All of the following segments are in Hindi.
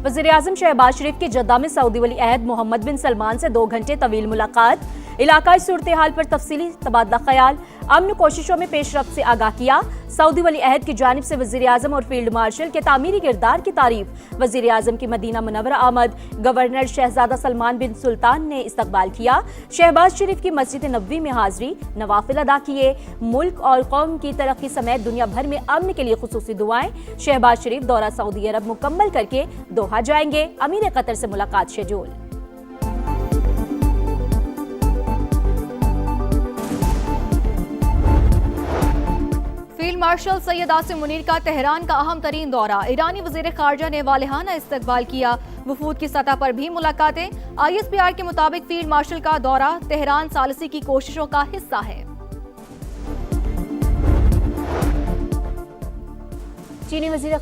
वज़ीर-ए-आज़म शहबाज शरीफ की जद्दा में सऊदी वली अहद मोहम्मद बिन सलमान से 2 घंटे तवील मुलाकात, इलाकाई सूरत हाल पर तफसीली तबादला ख्याल, अमन कोशिशों में पेशरफ्त से आगाह किया। सऊदी वली अहद की जानिब से वज़ीर-ए-आज़म और फील्ड मार्शल के तामीरी किरदार की तारीफ। वज़ीर-ए-आज़म की मदीना मुनव्वरा आमद, गवर्नर शहजादा सलमान बिन सुल्तान ने इस्तकबाल किया। शहबाज शरीफ की मस्जिद नबवी में हाजिरी, नवाफिल अदा किए। मुल्क और कौम की तरक्की समेत दुनिया भर में अमन के लिए खुसूसी दुआएं। शहबाज शरीफ दौरा सऊदी अरब मुकम्मल करके दोहा जाएंगे, अमीर कतर से मुलाकात schedule. Field marshal Syed Asim Munir का तेहरान का अहम तरीन दौरा, ईरानी वजीर खारजा ने वालिहाना इस्तकबाल किया। वफूद की सतह पर भी मुलाकातें। ISPR के मुताबिक फील्ड मार्शल का दौरा तेहरान सालसी की कोशिशों का हिस्सा है। चीनी वजीर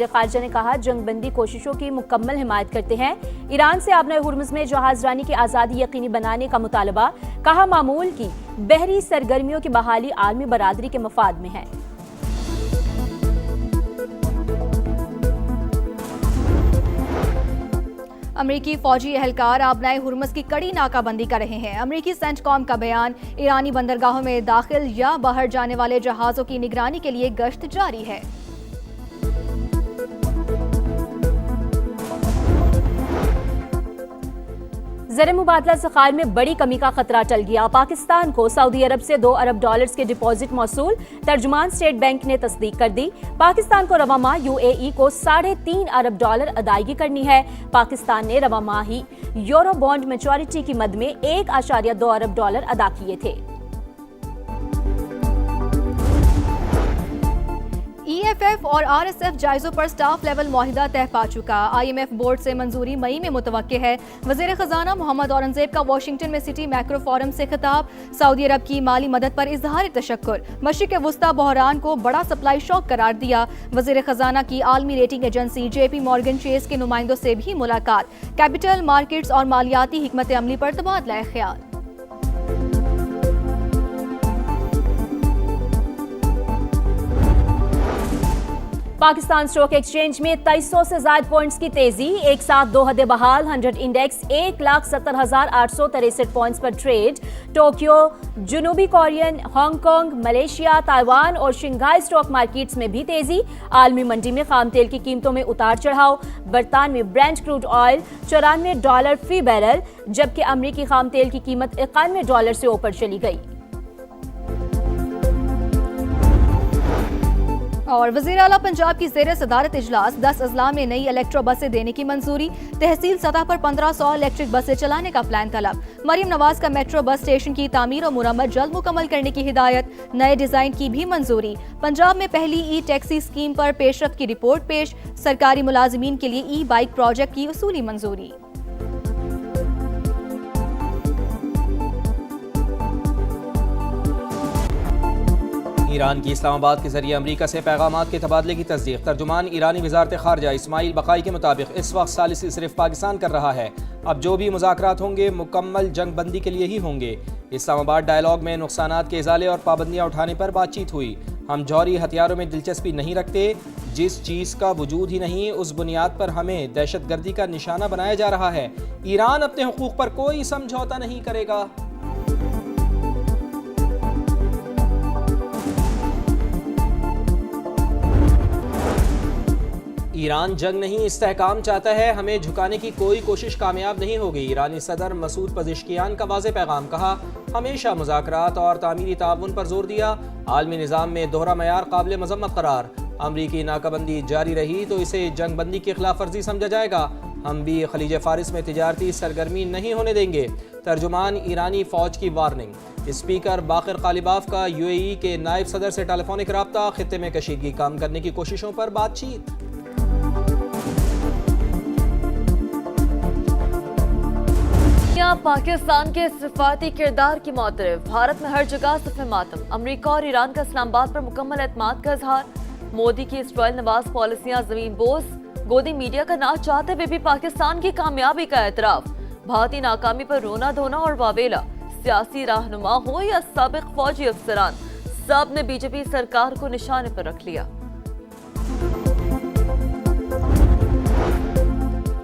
खारजा ने कहा जंगबंदी कोशिशों की मुकम्मल हिमायत करते हैं। ईरान से आबनाए हुर्मुज़ में जहाज रानी की आज़ादी यकीनी बनाने का मुतालबा। कहा मामूल की बहरी सरगर्मियों की बहाली आलमी बरादरी के मफाद में है। अमरीकी फौजी एहलकार आबनाए हुर्मुज़ की कड़ी नाकाबंदी कर रहे हैं। अमरीकी सेंटकॉम का बयान, ईरानी बंदरगाहों में दाखिल या बाहर जाने वाले जहाज़ों की निगरानी के लिए गश्त जारी है। ज़र मुबादला ज़खायर में बड़ी कमी का खतरा टल गया। पाकिस्तान को सऊदी अरब से 2 अरब डॉलर्स के डिपॉजिट मौसूल, तर्जुमान स्टेट बैंक ने तस्दीक कर दी। पाकिस्तान को रवा माह UAE को 3.5 अरब डॉलर अदायगी करनी है। पाकिस्तान ने रवा माही यूरो बॉन्ड मैच्योरिटी की मद में 1.2 अरब डॉलर अदा किए थे। EFF और RSF जायजों पर स्टाफ लेवल मुआहिदा तय पा चुका। IMF बोर्ड से मंजूरी मई में मुतवक्के है। वज़ीर खजाना मोहम्मद औरंगजेब का वाशिंगटन में सिटी मैक्रो फोरम से खिताब। सऊदी अरब की माली मदद पर इजहार तशक्कुर। मशरिक़ वुस्ता बहरान को बड़ा सप्लाई शॉक करार दिया। वज़ीर खजाना की आलमी rating agency JP Morgan Chase के नुमाइंदों से भी मुलाकात। कैपिटल मार्केट्स और मालियाती हिकमत अमली पर तबादला ख्याल। पाकिस्तान स्टॉक एक्सचेंज में 2300 से ज्यादा पॉइंट्स की तेजी, एक साथ 2 हदें बहाल। 100 इंडेक्स 1,70,863 पॉइंट्स पर ट्रेड। टोक्यो, जनूबी कोरियन, हांगकांग, मलेशिया, ताइवान और शंघाई स्टॉक मार्केट्स में भी तेजी। आलमी मंडी में खाम तेल की कीमतों में उतार चढ़ाव। बरतानवी ब्रेंट क्रूड ऑयल $94 फी बैरल, जबकि अमरीकी खाम तेल की कीमत $91 से ऊपर चली गई। और वज़ीर आला पंजाब की ज़ेर सदारत इजलास, 10 अजला में नई इलेक्ट्रो बसें देने की मंजूरी। तहसील सतह पर 1500 इलेक्ट्रिक बसें चलाने का प्लान तलब। मरियम नवाज का मेट्रो बस स्टेशन की तामीर और मुरम्मत जल्द मुकम्मल करने की हिदायत। नए डिजाइन की भी मंजूरी। पंजाब में पहली ई-टैक्सी स्कीम पर पेशरफ्त की रिपोर्ट पेश। सरकारी मुलाजिमीन के लिए ई-बाइक प्रोजेक्ट की उसूली मंजूरी। ईरान की इस्लामाबाद के जरिए अमरीका से पैगामात के तबादले की तस्दीक। तर्जुमान ईरानी वजारत खारजा इस्माइल बकाई के मुताबिक इस वक्त सालिसी सिर्फ पाकिस्तान कर रहा है। अब जो भी मुज़ाकरात होंगे मुकम्मल जंग बंदी के लिए ही होंगे। इस्लामाबाद डायलॉग में नुकसानात के इजाले और पाबंदियाँ उठाने पर बातचीत हुई। हम जौहरी हथियारों में दिलचस्पी नहीं रखते। जिस चीज़ का वजूद ही नहीं, उस बुनियाद पर हमें दहशतगर्दी का निशाना बनाया जा रहा है। ईरान अपने हुकूक पर कोई समझौता नहीं करेगा। ईरान जंग नहीं इस्तेहकाम चाहता है, हमें झुकाने की कोई कोशिश कामयाब नहीं होगी। ईरानी सदर मसूद पज़ेश्कियान का वाज़ेह पैगाम। कहा हमेशा मुज़ाकरात और तामीरी ताउन पर जोर दिया। आलमी निज़ाम में दोहरा मयार काबिल मज़म्मत करार। अमरीकी नाकाबंदी जारी रही तो इसे जंग बंदी की खिलाफ वर्जी समझा जाएगा। हम भी खलीज फारिस में तिजारती सरगर्मी नहीं होने देंगे। तर्जुमान ईरानी फौज की वार्निंग। स्पीकर बाकर कालिबाफ का UAE के नायब सदर से टेलीफोनिक रब्ता। खित्ते में कशीदगी कम करने की कोशिशों पर बातचीत। पाकिस्तान के सिफारती किरदार की मोतरफ। भारत में हर जगह सफ़े मातम। अमरीका और ईरान का इस्लामाबाद पर मुकम्मल एतमाद का इजहार। मोदी की इसराइल नवाज पॉलिसियां जमीन बोस। गोदी मीडिया का नाच चाहते हुए भी पाकिस्तान की कामयाबी का एतराफ। भारतीय नाकामी पर रोना धोना और वावेला। सियासी रहनुमा हो या साबिक फौजी अफसरान, सब ने बीजेपी सरकार को निशाने पर रख लिया।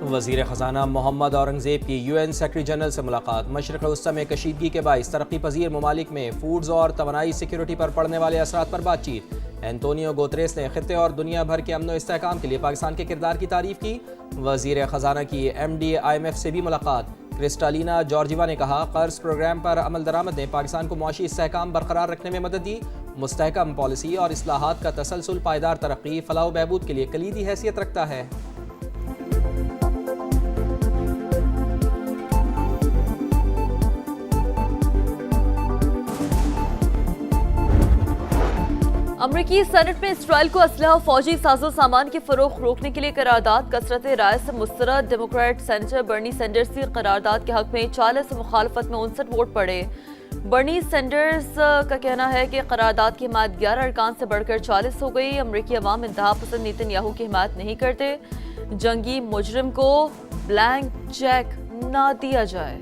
वज़ीर ख़ज़ाना मोहम्मद औरंगज़ेब की UN सेक्रेटरी जनरल से मुलाकात। मशरिक़ वस्ता में कशीदगी के बाइस तरक्की पजीर ममालिक में फूड्स और तवानाई सिक्योरिटी पर पड़ने वाले असरात पर बातचीत। एंटोनियो गुतेरेस ने खित्ते और दुनिया भर के अमन व इस्तेहकाम के लिए पाकिस्तान के किरदार की तारीफ की। वज़ीर ख़ज़ाना की MD IMF से भी मुलाकात। क्रिस्टालिना जॉर्जिवा ने कहा, कर्ज प्रोग्राम पर अमल दरामद ने पाकिस्तान को मुआशी इस्तेहकाम बरकरार रखने में मदद दी। मुस्तहकम पॉलिसी और इस्लाहात का तसलसल पायदार तरक्की, फलाह व बहबूद के लिए कलीदी हैसियत रखता है। अमरीकी सेनेट में इसराइल को असलहा और फौजी साजो सामान की फरोख्त रोकने के लिए करारदाद। कसरत राय से मुस्तरद डेमोक्रेट सेनेटर बर्नी सैंडर्स की करारदाद के हक में 40 मुखालफत में 59 वोट पड़े। बर्नी सैंडर्स का कहना है कि करारदाद की हिमायत 11 अरकान से बढ़कर 40 हो गई। अमरीकी अवाम इंतहा पसंद नेतन्याहू की हिमायत नहीं करते। जंगी मुजरिम को ब्लैंक चेक ना दिया जाए।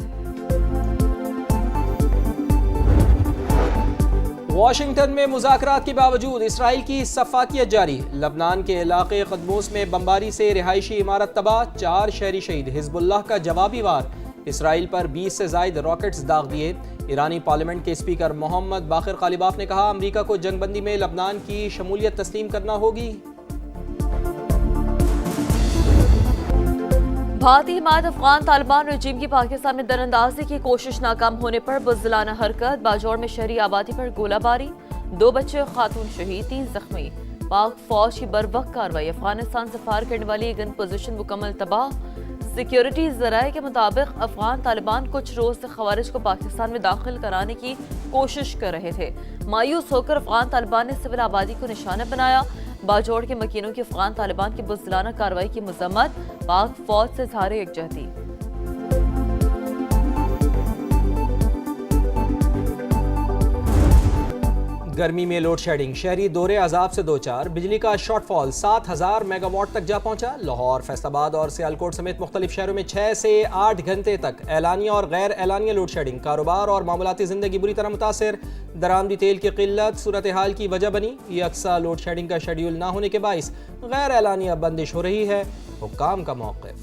वाशिंगटन में मुज़ाकरात के बावजूद इसराइल की सफाकियत जारी। लबनान के इलाके क़दमूस में बमबारी से रिहायशी इमारत तबाह, 4 शहरी शहीद। हिजबुल्लाह का जवाबी वार, इसराइल पर 20 से ज़ायद रॉकेट्स दाग दिए। ईरानी पार्लियामेंट के स्पीकर मोहम्मद बाकिर कालिबाफ ने कहा, अमरीका को जंगबंदी में लबनान की शमूलियत तस्लीम करना होगी। भारतीय हिमायत अफगान तालिबान रजीम की पाकिस्तान में दरअंदाजी की कोशिश नाकाम होने पर बुज़दिलाना हरकत। बाजौर में शहरी आबादी पर गोलाबारी, 2 बच्चे खातून शहीद, 3 जख्मी। पाक फौज की बरवक्त कार्रवाई, अफगानिस्तान से फायर करने वाली गन पोजीशन मुकम्मल तबाह। सिक्योरिटी ज़राए के मुताबिक अफगान तालिबान कुछ रोज से खवारिज को पाकिस्तान में दाखिल कराने की कोशिश कर रहे थे। मायूस होकर अफगान तालिबान ने सिविल आबादी को निशाना बनाया। बाजौड़ के मकीनों की अफगान तालिबान की बुज़दिलाना कार्रवाई की मजम्मत, पाक फौज से इज़हार यकजहती। गर्मी में लोड शेडिंग, शहरी दोहरे अजाब से दो चार। बिजली का शॉर्टफॉल 7000 मेगावाट तक जा पहुंचा। लाहौर, फैसलाबाद और सियालकोट समेत मुख्तलिफ शहरों में 6 से 8 घंटे तक एलानिया और गैर एलानिया लोड शेडिंग। कारोबार और मामूलाती जिंदगी बुरी तरह मुतासर। दरामदी तेल की किल्लत सूरत हाल की वजह बनी। यकसा लोड शेडिंग का शेड्यूल ना होने के बाइस गैर एलानिया बंदिश हो रही है। हुक्काम का मौक़िफ़।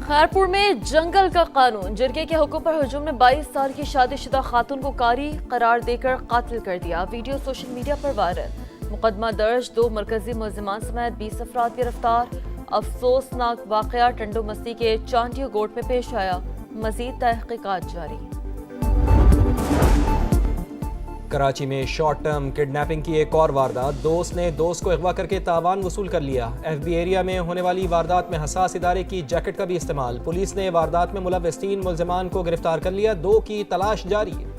खैरपुर में जंगल का कानून, जिरगे के हुक्म पर हुजूम ने 22 साल की शादीशुदा खातून को कारी करार देकर कातिल कर दिया। वीडियो सोशल मीडिया पर वायरल। मुकदमा दर्ज, 2 मरकजी मुलजिमान समेत 20 अफराद गिरफ्तार। अफसोसनाक वाकया टंडो मस्ती के चांटियो गोट में पेश आया। मजीद तहकीकात जारी। कराची में शॉर्ट टर्म किडनैपिंग की एक और वारदात। दोस्त ने दोस्त को अगवा करके तावान वसूल कर लिया। FB एरिया में होने वाली वारदात में हसास इदारे की जैकेट का भी इस्तेमाल। पुलिस ने वारदात में मुलव्वस 3 मुलजिमान को गिरफ्तार कर लिया। 2 की तलाश जारी है।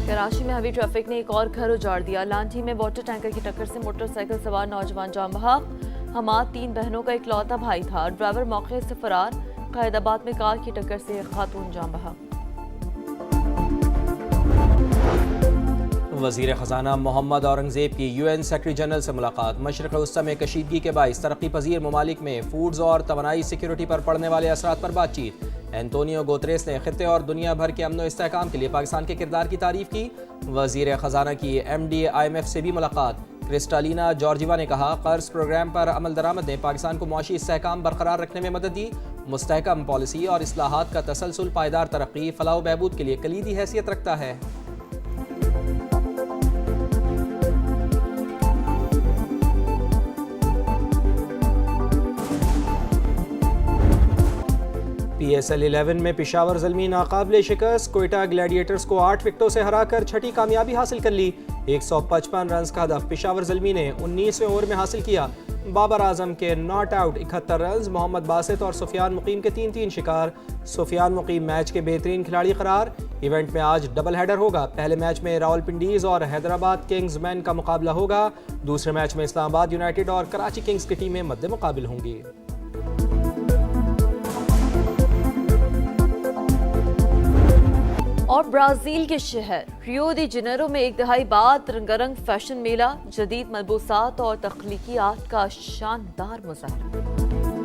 कराची में हेवी ट्रैफिक ने एक और घर उजाड़ दिया। लांठी में वाटर टैंकर की टक्कर से मोटरसाइकिल सवार नौजवान जान बहक। हमाद 3 बहनों का इकलौता भाई था। ड्राइवर मौके से फरार। कैदाबाद में कार की टक्कर से खातून जान बहक। वज़ीर ख़ज़ाना मोहम्मद औरंगज़ेब की UN सेक्रेटरी जनरल से मुलाकात। मशरिक़ वस्ता में कशीदगी के बाइस तरक्की पजीर ममालिक में फूड्स और तवानाई सिक्योरिटी पर पड़ने वाले असरात पर बातचीत। एंटोनियो गुतेरेस ने खित्ते और दुनिया भर के अमन व इस्तेहकाम के लिए पाकिस्तान के किरदार की तारीफ की। वज़ीर ख़ज़ाना की MD IMF से भी मुलाकात। क्रिस्टालिना जॉर्जिवा ने कहा, कर्ज प्रोग्राम पर अमल दरामद ने पाकिस्तान को मुआशी इस्तेहकाम बरकरार रखने में मदद दी। मुस्तहकम पॉलिसी और इस्लाहात का तसलसल पायदार तरक्की, फलाह व बहबूद के लिए कलीदी हैसियत रखता है। PSL 11 में पेशावर ज़ल्मी नाकाबिले शिकस्त। कोयटा ग्लैडिएटर्स को 8 विकेटों से हराकर छठी कामयाबी हासिल कर ली। 155 रन का हदफ पेशावर ज़ल्मी ने 19वें ओवर में हासिल किया। बाबर आजम के not out 71 run. Mohammad Basit और सुफियान मुकीम के 3-3 शिकार। सुफियान मुकीम मैच के बेहतरीन खिलाड़ी करार। इवेंट में आज डबल हेडर होगा। पहले मैच में रावलपिंडीज और हैदराबाद किंग्स मैन का मुकाबला होगा। दूसरे मैच में इस्लामाबाद यूनाइटेड और कराची किंग्स की टीमें मद्दे मुकाबिल होंगी। और ब्राज़ील के शहर रियो डी जेनेरो में 1 दहाई बाद रंगारंग फैशन मेला, जदीद मलबूसात और तख्लीकियात का शानदार मुजाहरा।